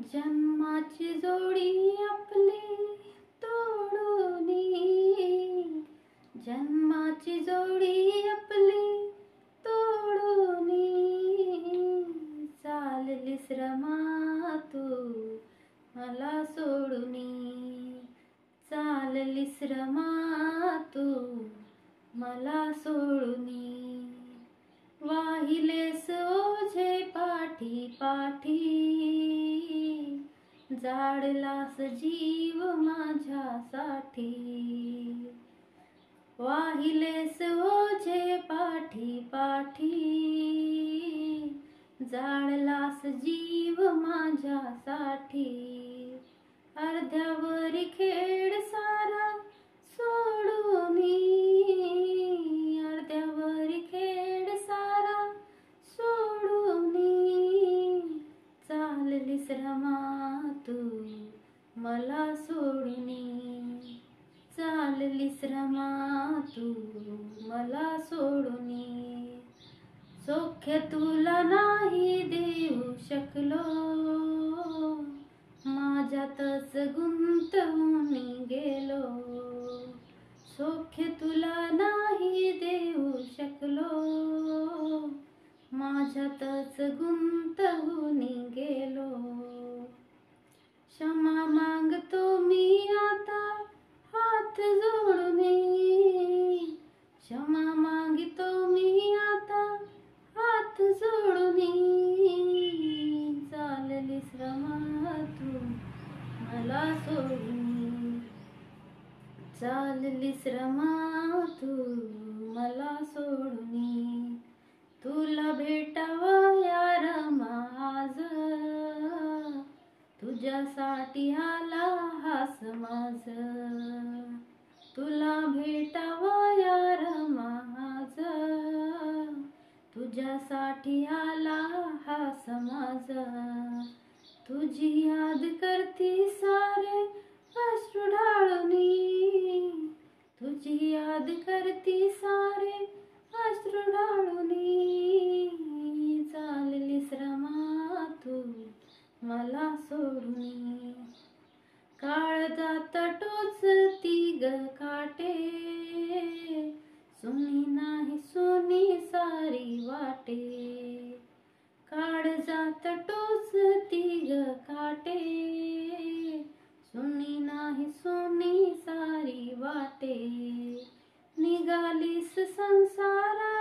जन्माची जोडी आपली तोडूनी, जन्माची जोडी आपली तोडूनी, चाललीस रमा तू मला सोडूनी, चाललीस रमा तू मला सोडूनी, वाहिलेस ओझे पाठी पाठी, जाडलास जीव माझ्यासाठी, वाहिलेस ओझे पाठी पाठी, जाडलास जीव माझ्यासाठी, अर्ध्यावरी खेळ सारा सोडूनी, अर्ध्यावरी खेळ सारा सोडूनी, चाललीस रमा तू मला सोडूनी, चाललीस रमा तू मला सोडूनी, सौख्य तुला नाही देऊ शकलो, माझ्यातच गुंतवून गेलो, सौख्य तुला नाही देऊ शकलो, माझ्यातच गुंतवून गेलो, क्षमा मागतो मी आता हात जोडूनी, क्षमा मागितो मी आता हात जोडूनी, चाललीस रमा तू मला सोडूनी, चाललीस रमा तू मला सोडूनी, तुला भेटावा या रमा आज, तुझ्यासाठी आला हा समाज, तुला भेटावा या रमा आज, तुझ्यासाठी आला हा समाज, तुझी याद करती सारे अश्रू ढाळूनी, तुझी याद करती सारे अश्रू ढाळूनी, चाललीस रमा तू मला सोडूनी, काळजात टोचती ग काटे, सुनी नाही सुनी सारी वाटे, काळजात टोचती ग काटे, सुनी नाही सुनी सारी वाटे, निघालीस संसारा